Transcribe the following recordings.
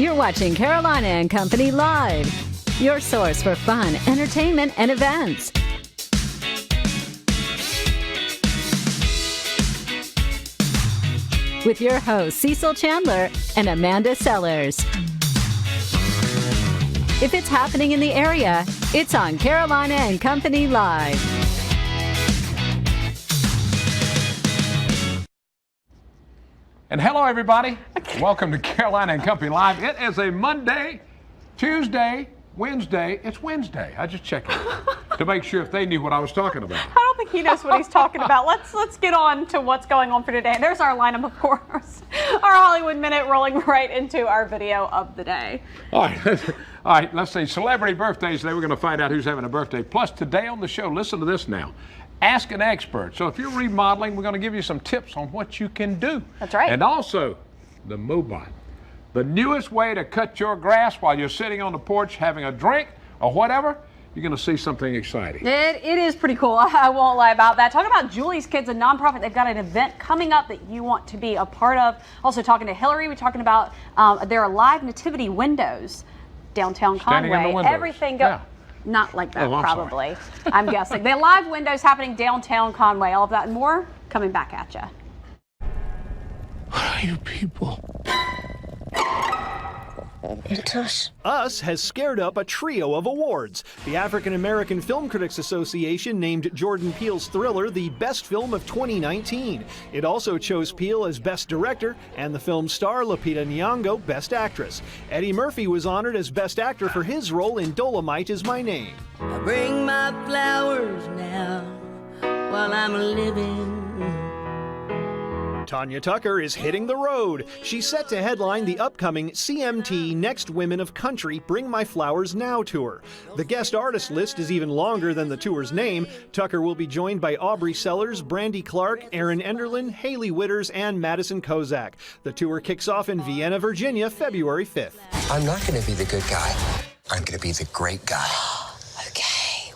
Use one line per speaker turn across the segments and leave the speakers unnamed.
You're watching Carolina and Company Live, your source for fun, entertainment, and events. With your hosts, Cecil Chandler and Amanda Sellers. If it's happening in the area, it's on Carolina and Company Live.
And hello, everybody. Welcome to Carolina and Company Live. It is a Monday, Tuesday, Wednesday. It's Wednesday. I just checked it to make sure if they knew what I was talking about.
I don't think he knows what he's talking about. Let's get on to what's going on for today. There's our lineup, of course. Our Hollywood Minute rolling right into our video of the day.
All right. Let's see. Celebrity birthdays today. We're going to find out who's having a birthday. Plus, today on the show, listen to this now. Ask an expert. So if you're remodeling, we're going to give you some tips on what you can do.
That's right.
And also, the MowBot. The newest way to cut your grass while you're sitting on the porch having a drink or whatever. You're going to see something exciting.
It is pretty cool. I won't lie about that. Talking about Julie's Kids, a nonprofit. They've got an event coming up that you want to be a part of. Also talking to Hillary. We're talking about their live nativity windows downtown
Standing
Conway.
in the windows.
Everything goes.
Yeah.
Not like that,
Sorry.
probably. I'm guessing. The live windows happening downtown Conway. All of that and more coming back at you.
What are you people?
It's us.
Us has scared up a trio of awards. The African American Film Critics Association named Jordan Peele's Thriller the best film of 2019. It also chose Peele as Best Director and the film's star Lupita Nyong'o Best Actress. Eddie Murphy was honored as Best Actor for his role in Dolomite Is My Name.
I bring my flowers now while I'm living.
Tanya Tucker is hitting the road. She's set to headline the upcoming CMT Next Women of Country Bring My Flowers Now tour. The guest artist list is even longer than the tour's name. Tucker will be joined by Aubrey Sellers, Brandy Clark, Erin Enderlin, Haley Witters, and Madison Kozak. The tour kicks off in Vienna, Virginia, February 5th.
I'm not going to be the good guy. I'm going to be the great guy.
Okay.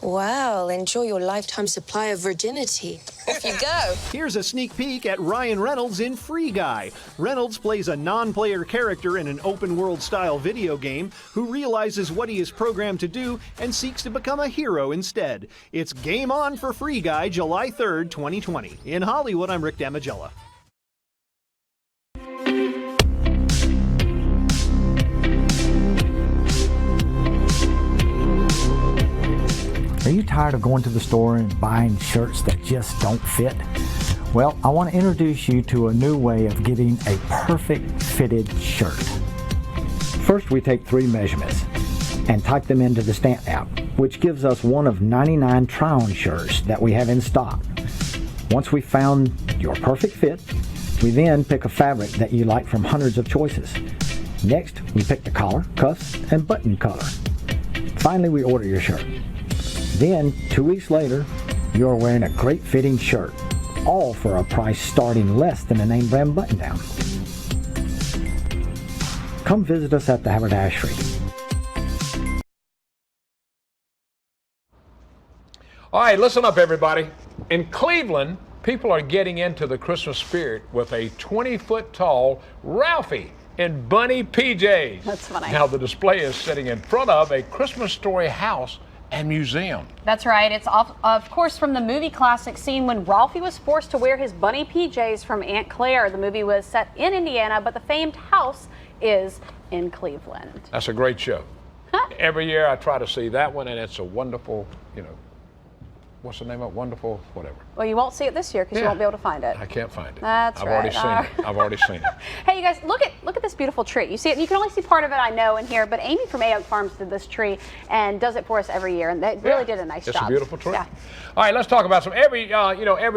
Well, enjoy your lifetime supply of virginity. Off you go.
Here's a sneak peek at Ryan Reynolds in Free Guy. Reynolds plays a non-player character in an open-world style video game who realizes what he is programmed to do and seeks to become a hero instead. It's game on for Free Guy, July 3rd, 2020. In Hollywood, I'm Rick Damagella.
Are you tired of going to the store and buying shirts that just don't fit? Well, I want to introduce you to a new way of getting a perfect fitted shirt. First, we take 3 measurements and type them into the Stamp app, which gives us one of 99 try-on shirts that we have in stock. Once we've found your perfect fit, we then pick a fabric that you like from hundreds of choices. Next, we pick the collar, cuffs, and button color. Finally, we order your shirt. Then, 2 weeks later, you're wearing a great fitting shirt, all for a price starting less than a name brand button down. Come visit us at the Haberdashery.
All right, listen up, everybody. In Cleveland, people are getting into the Christmas spirit with a 20-foot tall Ralphie in bunny PJs.
That's funny.
Now, the display is sitting in front of a Christmas Story house and museum.
That's right. It's of course from the movie classic scene when Ralphie was forced to wear his bunny PJs from Aunt Claire. The movie was set in Indiana, but the famed house is in Cleveland.
That's a great show. Every year I try to see that one, and it's a wonderful, what's the name of it? Wonderful, whatever.
Well, you won't see it this year because you won't be able to find it.
I can't find it.
That's
I've
right.
already seen it. I've already seen it.
Hey, you guys, look at this beautiful tree. You see it? You can only see part of it, I know, in here, but Amy from Oak Farms did this tree and does it for us every year, and they really did a nice job.
It's a beautiful tree.
Yeah.
All right, let's talk about some. Every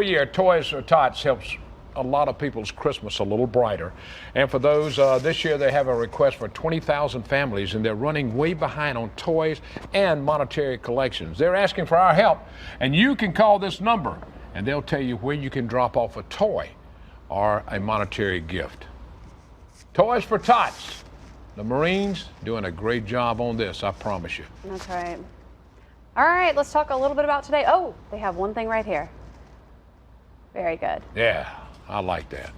year, Toys for Tots helps a lot of people's Christmas a little brighter. And for those, this year they have a request for 20,000 families, and they're running way behind on toys and monetary collections. They're asking for our help, and you can call this number, and they'll tell you where you can drop off a toy or a monetary gift. Toys for Tots. The Marines doing a great job on this, I promise you.
That's right. All right, let's talk a little bit about today. Oh, they have one thing right here. Very good.
Yeah, I like that.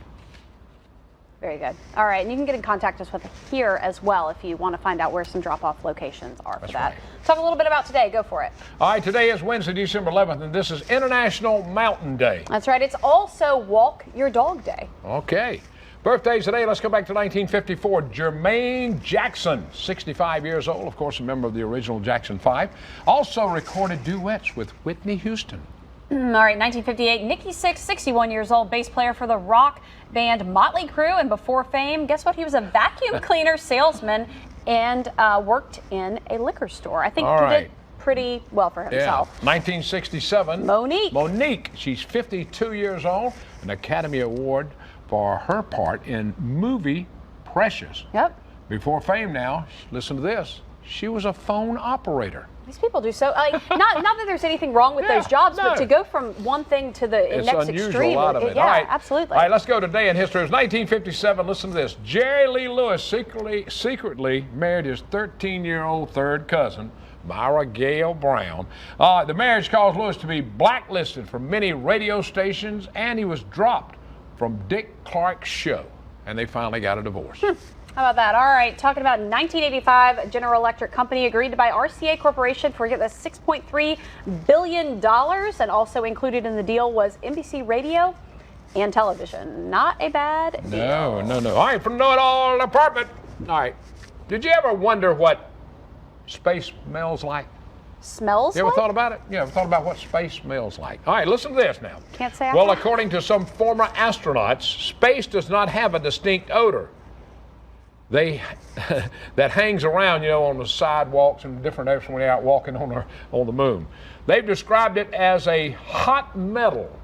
Very good. All right, and you can get in contact with us here as well if you want to find out where some drop-off locations are for that.
Right.
Talk a little bit about today. Go for it.
All right, today is Wednesday, December 11th, and this is International Mountain Day.
That's right. It's also Walk Your Dog Day.
Okay. Birthdays today, let's go back to 1954. Jermaine Jackson, 65 years old, of course, a member of the original Jackson 5. Also recorded duets with Whitney Houston.
All right, 1958, Nikki Sixx, 61 years old, bass player for the rock band Motley Crue, and before fame, guess what? He was a vacuum cleaner salesman and worked in a liquor store. I think he did pretty well for himself.
Yeah. 1967, Monique, she's 52 years old, an Academy Award for her part in movie Precious.
Yep.
Before fame now, listen to this, she was a phone operator.
These people do so. Not that there's anything wrong with those jobs, but to go from one thing to the next extreme.
A lot of it.
Yeah,
All right.
absolutely.
All right, let's go today in history. It was 1957. Listen to this. Jerry Lee Lewis secretly married his 13-year-old third cousin, Myra Gale Brown. The marriage caused Lewis to be blacklisted from many radio stations, and he was dropped from Dick Clark's show. And they finally got a divorce.
How about that? All right, talking about 1985, General Electric Company agreed to buy RCA Corporation for $6.3 billion, and also included in the deal was NBC Radio and television. Not a bad deal.
No. All right, from Know It All Department. All right, did you ever wonder what space smells like?
Smells
You ever
like?
thought about it? You ever thought about what space smells like? All right, listen to this now.
Can't say I
Well,
have.
according to some former astronauts, space does not have a distinct odor. That hangs around, on the sidewalks and different areas when they're out walking on the moon. They've described it as a hot metal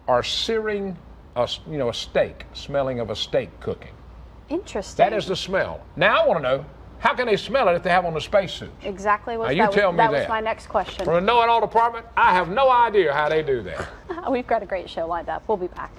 or searing, a steak, smelling of a steak cooking.
Interesting.
That is the smell. Now I want to know, how can they smell it if they have on the spacesuits?
Exactly what
Now,
that was my next question.
From the Know It All Department, I have no idea how they do that.
We've got a great show lined up. We'll be back.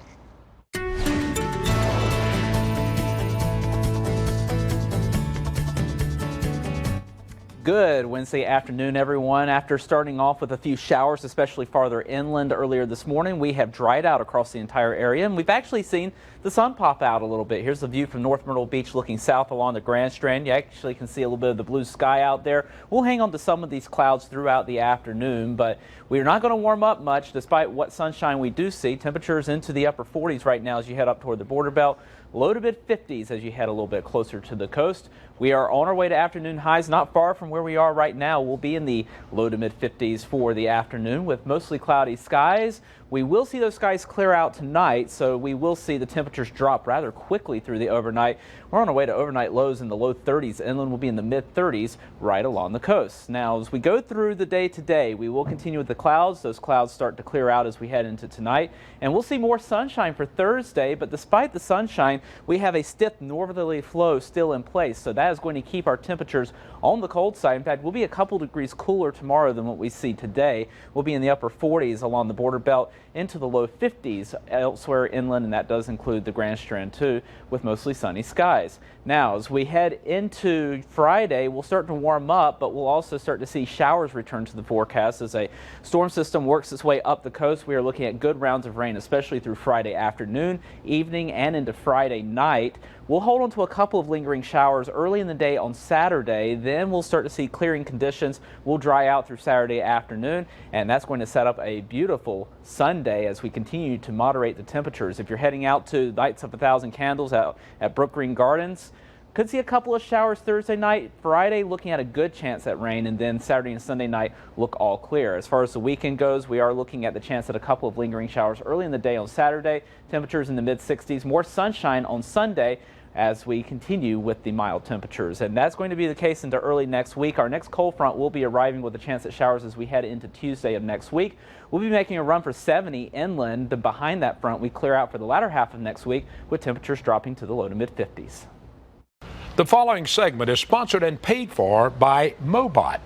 Good Wednesday afternoon, everyone. After starting off with a few showers, especially farther inland earlier this morning, we have dried out across the entire area, and we've actually seen the sun pop out a little bit. Here's the view from North Myrtle Beach looking south along the Grand Strand. You actually can see a little bit of the blue sky out there. We'll hang on to some of these clouds throughout the afternoon, but we're not going to warm up much despite what sunshine we do see. Temperatures into the upper 40s right now as you head up toward the border belt. Low to mid 50s as you head a little bit closer to the coast. We are on our way to afternoon highs, not far from where we are right now. We'll be in the low to mid 50s for the afternoon with mostly cloudy skies. We will see those skies clear out tonight, so we will see the temperatures drop rather quickly through the overnight. We're on our way to overnight lows in the low 30s. Inland will be in the mid 30s right along the coast. Now, as we go through the day today, we will continue with the clouds. Those clouds start to clear out as we head into tonight, and we'll see more sunshine for Thursday. But despite the sunshine, we have a stiff northerly flow still in place, so that is going to keep our temperatures on the cold side. In fact, we'll be a couple degrees cooler tomorrow than what we see today. We'll be in the upper 40s along the border belt into the low 50s elsewhere inland, and that does include the Grand Strand too, with mostly sunny skies. Now, as we head into Friday, we'll start to warm up, but we'll also start to see showers return to the forecast as a storm system works its way up the coast. We are looking at good rounds of rain, especially through Friday afternoon, evening, and into Friday night. We'll hold on to a couple of lingering showers early in the day on Saturday. Then we'll start to see clearing conditions. We'll dry out through Saturday afternoon, and that's going to set up a beautiful Sunday as we continue to moderate the temperatures. If you're heading out to Lights Up 1,000 Candles out at Brook Green Gardens, could see a couple of showers Thursday night. Friday, looking at a good chance at rain, and then Saturday and Sunday night look all clear. As far as the weekend goes, we are looking at the chance at a couple of lingering showers early in the day on Saturday. Temperatures in the mid-60s, more sunshine on Sunday as we continue with the mild temperatures. And that's going to be the case into early next week. Our next cold front will be arriving with a chance at showers as we head into Tuesday of next week. We'll be making a run for 70 inland. Then behind that front, we clear out for the latter half of next week with temperatures dropping to the low to mid-50s.
The following segment is sponsored and paid for by MowBot.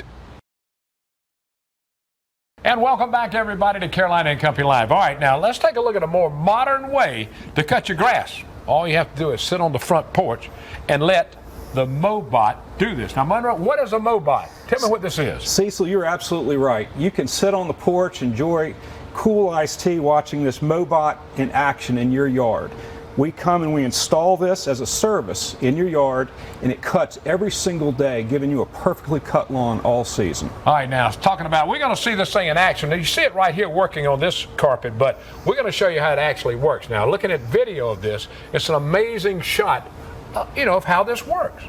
And welcome back, everybody, to Carolina and Company Live. All right, now let's take a look at a more modern way to cut your grass. All you have to do is sit on the front porch and let the MowBot do this. Now, Monroe, what is a MowBot? Tell me what this is.
Cecil, you're absolutely right. You can sit on the porch, enjoy cool iced tea, watching this MowBot in action in your yard. We come and we install this as a service in your yard, and it cuts every single day, giving you a perfectly cut lawn all season.
All right, now talking about, we're going to see this thing in action. Now, you see it right here working on this carpet, but we're going to show you how it actually works. Now, looking at video of this, it's an amazing shot, of how this works.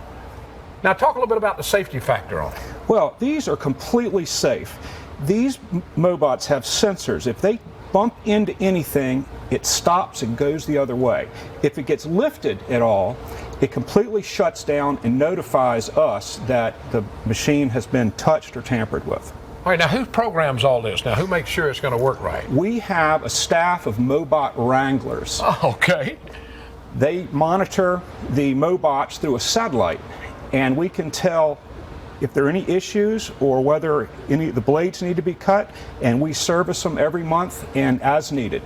Now, talk a little bit about the safety factor on it.
Well, these are completely safe. These MowBots have sensors. If they bump into anything, it stops and goes the other way. If it gets lifted at all, it completely shuts down and notifies us that the machine has been touched or tampered with.
All right, now who programs all this? Now, who makes sure it's going to work right?
We have a staff of MowBot wranglers.
Oh, okay.
They monitor the MowBots through a satellite, and we can tell if there are any issues or whether any of the blades need to be cut, and we service them every month and as needed.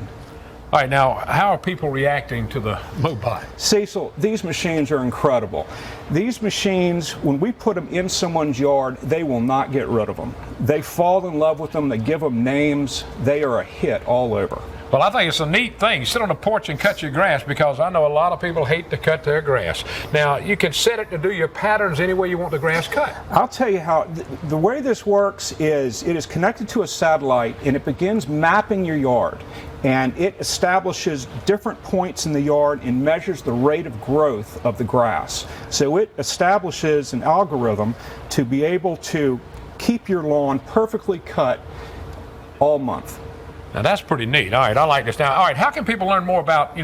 All right, now, how are people reacting to the MowBot?
Cecil, these machines are incredible. These machines, when we put them in someone's yard, they will not get rid of them. They fall in love with them, they give them names, they are a hit all over.
Well, I think it's a neat thing. You sit on the porch and cut your grass, because I know a lot of people hate to cut their grass. Now, you can set it to do your patterns any way you want the grass cut.
I'll tell you how. The way this works is it is connected to a satellite, and it begins mapping your yard. And it establishes different points in the yard and measures the rate of growth of the grass. So it establishes an algorithm to be able to keep your lawn perfectly cut all month.
Now, that's pretty neat. All right, I like this. Now, all right, how can people learn more about,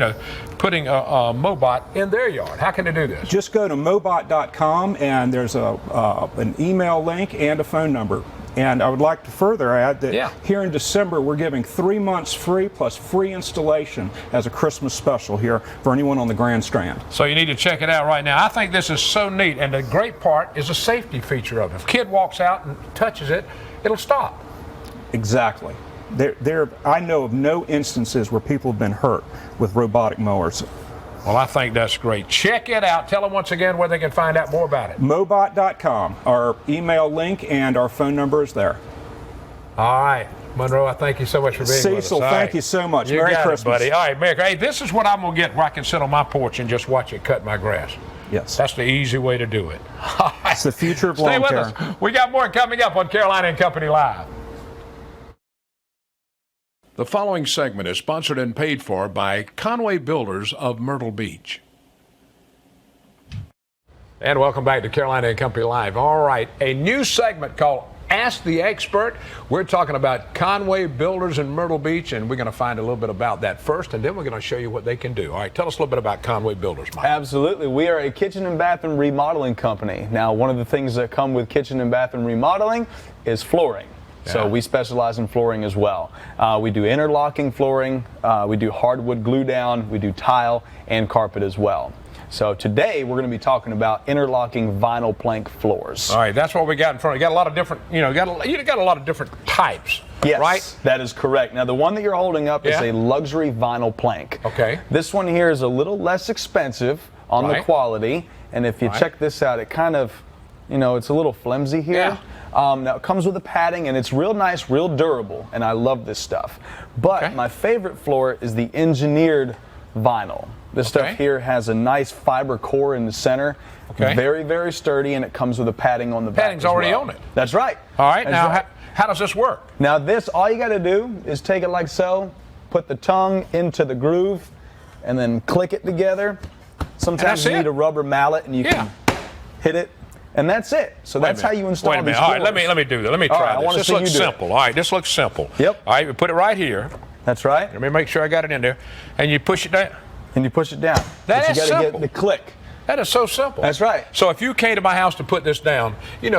putting a MowBot in their yard? How can they do this?
Just go to MowBot.com, and there's an email link and a phone number. And I would like to further add that here in December, we're giving 3 months free plus free installation as a Christmas special here for anyone on the Grand Strand.
So you need to check it out right now. I think this is so neat, and the great part is the safety feature of it. If a kid walks out and touches it, it'll stop.
Exactly. I know of no instances where people have been hurt with robotic mowers.
Well, I think that's great. Check it out. Tell them once again where they can find out more about it.
MowBot.com. Our email link and our phone number is there.
All right. Monroe, I thank you so much for being with us.
Cecil, thank you so much. Merry Christmas.
Buddy. All right, Merry. Hey, this is what I'm going to get where I can sit on my porch and just watch it cut my grass.
Yes.
That's the easy way to do it.
It's the future of lawn care.
Stay with us. We got more coming up on Carolina and Company Live. The following segment is sponsored and paid for by Conway Builders of Myrtle Beach. And welcome back to Carolina and Company Live. All right, a new segment called Ask the Expert. We're talking about Conway Builders in Myrtle Beach, and we're going to find a little bit about that first, and then we're going to show you what they can do. All right, tell us a little bit about Conway Builders, Mike.
Absolutely. We are a kitchen and bath and remodeling company. Now, one of the things that come with kitchen and bath and remodeling is flooring. So we specialize in flooring as well. We do interlocking flooring, we do hardwood glue down, we do tile and carpet as well. So today we're going to be talking about interlocking vinyl plank floors.
All right, that's what we got in front of you. Got a lot of different, you got a lot of different types.
Yes,
right?
That is correct. Now the one that you're holding up is a luxury vinyl plank.
Okay.
This one here is a little less expensive on the quality, and if you check this out, it kind of, it's a little flimsy here.
Yeah.
Now it comes with a padding, and it's real nice, real durable, and I love this stuff. But my favorite floor is the engineered vinyl. This stuff here has a nice fiber core in the center. Very, very sturdy, and it comes with a padding on the back.
Padding's already on it.
That's right.
All right. Now, how does this work?
Now this, all you got to do is take it like so, put the tongue into the groove, and then click it together. Sometimes you need a rubber mallet, and you can hit it. And that's it. So that's how you install these floors.
All right, let me do that. Let me try this. This looks simple. All right, this looks simple.
Yep.
All right, we put it right here.
That's right.
Let me make sure I got it in there. And you push it down.
And you push it down.
That is simple.
You got to get the click.
That is so simple.
That's right.
So if you came to my house to put this down,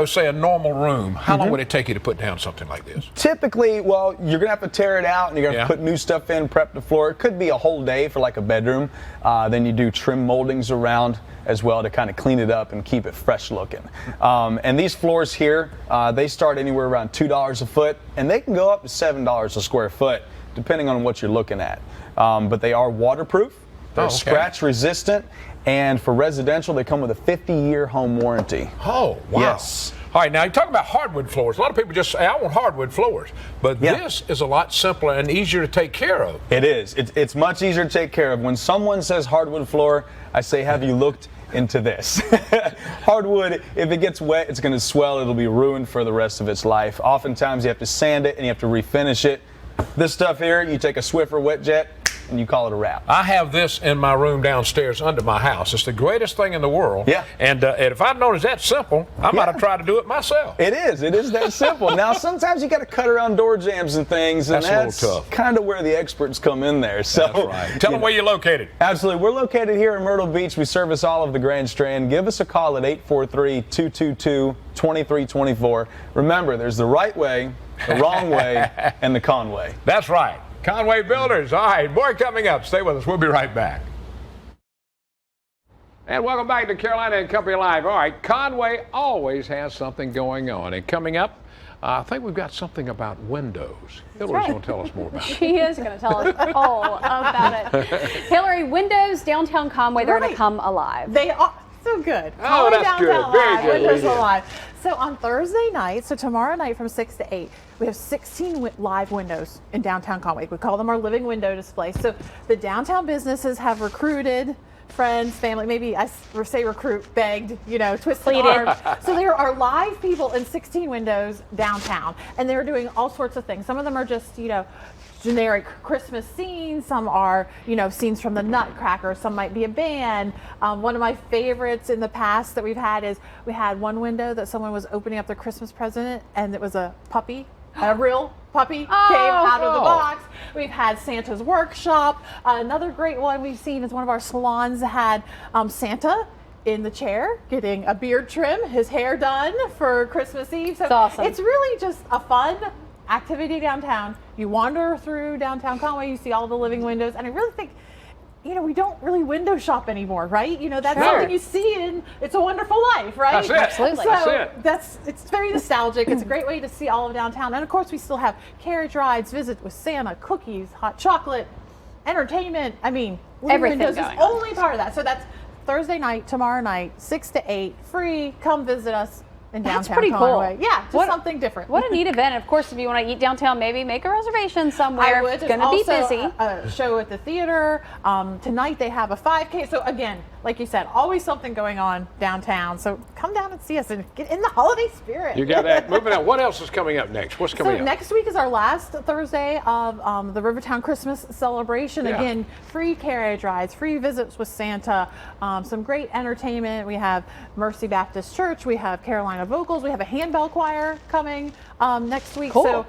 say a normal room, how long would it take you to put down something like this?
Typically, well, you're going to have to tear it out, and you're going to have to put new stuff in, prep the floor. It could be a whole day for like a bedroom. Then you do trim moldings around as well to kind of clean it up and keep it fresh looking. And these floors here, they start anywhere around $2 a foot, and they can go up to $7 a square foot, depending on what you're looking at. But they are waterproof. They're scratch resistant, and for residential, they come with a 50-year home warranty.
Oh, wow.
Yes.
All right, now you talk about hardwood floors. A lot of people just say, I want hardwood floors. But this is a lot simpler and easier to take care of.
It is. It's much easier to take care of. When someone says hardwood floor, I say, have you looked into this? Hardwood, if it gets wet, it's going to swell. It'll be ruined for the rest of its life. Oftentimes, you have to sand it and you have to refinish it. This stuff here, you take a Swiffer wet jet, and you call it a wrap.
I have this in my room downstairs under my house. It's the greatest thing in the world.
Yeah.
And if I'd known it's that simple, I might have tried to do it myself.
It is. It is that simple. Now, sometimes you got to cut around door jams and things, and
that's a little tough.
Kind of where the experts come in there. So,
that's right. Tell them where you're located.
Absolutely. We're located here in Myrtle Beach. We service all of the Grand Strand. Give us a call at 843-222-2324. Remember, there's the right way, the wrong way, and the Conway.
That's right. Conway Builders. All right, more coming up. Stay with us. We'll be right back. And welcome back to Carolina and Company Live. All right, Conway always has something going on. And coming up, I think we've got something about windows. Hillary's going to tell us more about it.
She is going to tell us all about it. Hillary, windows downtown Conway, they're going to come alive.
They are. So good.
Oh, that's good. Very good.
Windows alive. So on Thursday night, so tomorrow night from 6 to 8, we have 16 live windows in downtown Conway. We call them our living window display. So the downtown businesses have recruited friends, family, maybe I say recruit, begged, twisted arms. So there are live people in 16 windows downtown, and they're doing all sorts of things. Some of them are just, generic Christmas scenes. Some are, scenes from the Nutcracker. Some might be a band. One of my favorites in the past that we've had is we had one window that someone was opening up their Christmas present, and it was a puppy, a real puppy came out of the box. We've had Santa's workshop. Another great one we've seen is one of our salons had Santa in the chair getting a beard trim, his hair done for Christmas Eve. So
awesome.
It's really just a fun activity downtown. You wander through downtown Conway, you see all the living windows, and I really think, we don't really window shop anymore, right? That's something you see in It's a Wonderful Life, right?
That's it.
Absolutely.
So it's very nostalgic. It's a great way to see all of downtown. And of course, we still have carriage rides, visit with Santa, cookies, hot chocolate, entertainment. I mean,
Everything
windows is
going on.
only part of that. So that's Thursday night, tomorrow night, 6 to 8, free. Come visit us in downtown
That's pretty
Conway.
cool.
Yeah, just something different.
What a neat event. Of course, if you want to eat downtown, maybe make a reservation somewhere.
I would.
It's going to be busy.
A show at the theater. Tonight they have a 5K. So again, like you said, always something going on downtown. So come down and see us and get in the holiday spirit.
You got that. Moving on. What else is coming up next? What's coming up?
Next week is our last Thursday of the Rivertown Christmas celebration.
Yeah.
Again, free carriage rides, free visits with Santa, some great entertainment. We have Mercy Baptist Church. We have Carolina Vocals. We have a handbell choir coming next week.
Cool.
So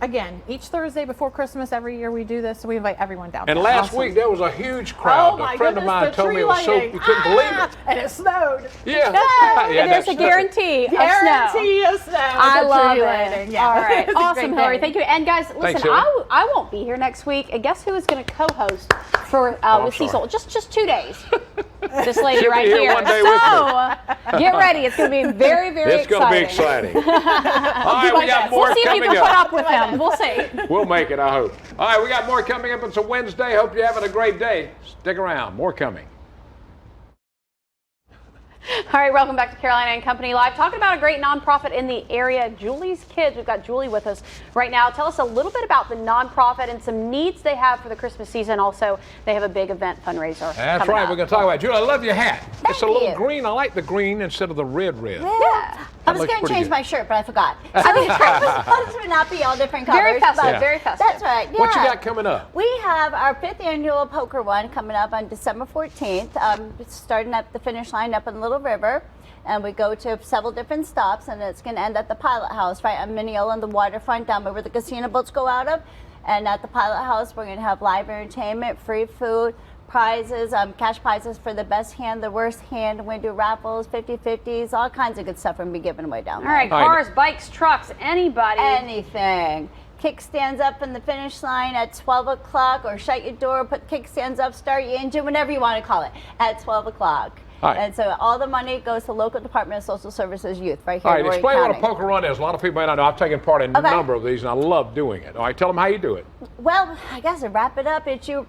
again, each Thursday before Christmas every year we do this, so we invite everyone down.
And last week there was a huge crowd.
Oh my
a friend
goodness,
of mine
the
told me
tree
it was so
lighting.
you couldn't believe it.
And it snowed.
Yeah.
And there's a guarantee of snow.
Guarantee of snow.
I love it.
Lighting. Yeah.
All right.
It's a
Awesome,
great
Hillary.
day.
Thank you. And guys,
Thanks,
listen,
Hillary.
I won't be here next week. And guess who is going to co-host for with
sorry.
Cecil? Just 2 days. This lady
She'll be
right
here
here.
one day with
So get ready. It's going to be very, very
It's going to be exciting. All right, we got more
We'll see if you
coming
can put
up.
up with him. We'll see.
We'll make it, I hope. All right, we got more coming up. It's a Wednesday. Hope you're having a great day. Stick around. More coming.
All right, welcome back to Carolina and Company Live. Talking about a great nonprofit in the area, Julie's Kids. We've got Julie with us right now. Tell us a little bit about the nonprofit and some needs they have for the Christmas season. Also, they have a big event fundraiser.
That's right. We're going to talk about it. Julie, I love your hat. It's a little
you.
green. I like the green instead of the red.
Yeah. I was
looks
going to
pretty
change
good.
my shirt, but I forgot. I mean, I was supposed to not be all different colors.
Very festive,
but
very festive.
That's right. Yeah.
What you got coming up?
We have our 5th annual poker one coming up on December 14th. It's starting at the finish line up in Little River. And we go to several different stops, and it's going to end at the Pilot House, right on Mineola on the waterfront, down by where the casino boats go out of. And at the Pilot House, we're going to have live entertainment, free food, prizes, cash prizes for the best hand, the worst hand, window raffles, 50-50s, all kinds of good stuff we're going to be giving away down there.
All right, cars, bikes, trucks, anybody.
Anything. Kickstands up in the finish line at 12 o'clock, or shut your door, put kickstands up, start your engine, whatever you want to call it, at 12 o'clock.
Right.
And so all the money goes to local Department of Social Services Youth right here
All right,
in Horry
explain
County.
what a poker run is. A lot of people may not know. I've taken part in a number of these, and I love doing it. All right, tell them how you do it.
Well, I guess to wrap it up, it's you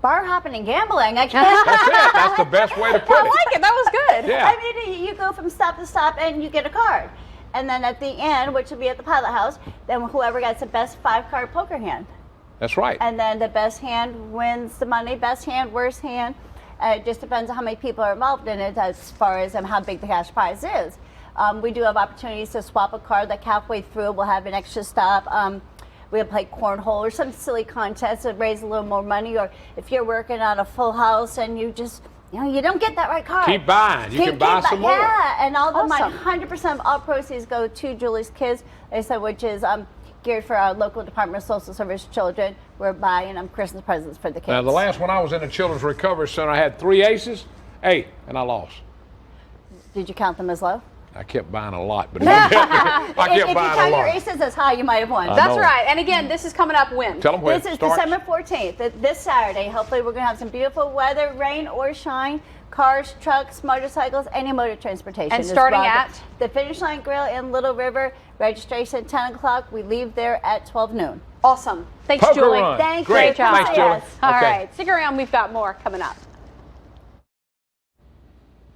bar hopping and gambling. I can't.
That's it. That's the best way to put it.
I like it. That was good.
Yeah.
I mean, you go from stop to stop and you get a card. And then at the end, which will be at the pilot house, then whoever gets the best 5-card poker hand.
That's right.
And then the best hand wins the money. Best hand, worst hand. It just depends on how many people are involved in it as far as how big the cash prize is. We do have opportunities to swap a card, like halfway through we'll have an extra stop. We'll play cornhole or some silly contest to raise a little more money. Or if you're working on a full house and you just, you don't get that right card.
Keep buying. You can buy some more.
Yeah, and all the money,
Awesome.
100% of all proceeds go to Julie's Kids, like I said, which is geared for our local Department of Social Service children. We're buying Christmas presents for the kids.
Now, the last one I was in the Children's Recovery Center, I had 3 aces, 8, and I lost.
Did you count them as low?
I kept buying a lot, but I kept
If
buying
you
a
count your
lot.
aces as high, you might have won.
I
That's
know.
right. And again, this is coming up when?
Tell them when
This
it
is
starts.
December 14th, this Saturday. Hopefully we're going to have some beautiful weather, rain or shine. Cars, trucks, motorcycles, any mode of transportation.
And
is
starting
welcome.
at?
The Finish Line Grill in Little River. Registration 10 o'clock. We leave there at 12 noon.
Awesome. Thanks,
Poker
Julie.
run.
Thank
Great.
you.
job.
Thanks, Julie.
Yes.
All
Okay.
right. Stick around. We've got more coming up.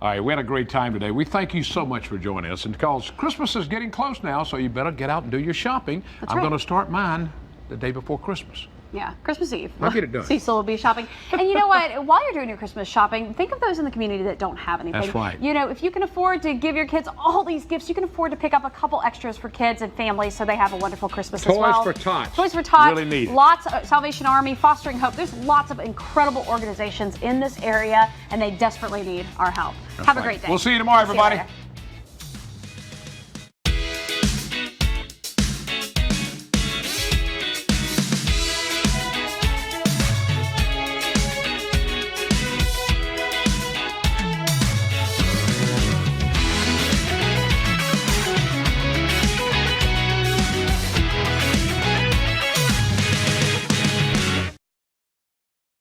All right, we had a great time today. We thank you so much for joining us. And because Christmas is getting close now, so you better get out and do your shopping.
That's
I'm
right.
going to start mine the day before Christmas.
Yeah, Christmas Eve.
I'll get it done.
Cecil will be shopping. And you know what? While you're doing your Christmas shopping, think of those in the community that don't have anything.
That's right.
You know, if you can afford to give your kids all these gifts, you can afford to pick up a couple extras for kids and families so they have a wonderful Christmas as well.
Toys for Tots.
Toys for Tots.
Really neat.
Lots of Salvation Army, Fostering Hope. There's lots of incredible organizations in this area, and they desperately need our help. Have a great day.
We'll see you tomorrow,
See you
everybody.
later.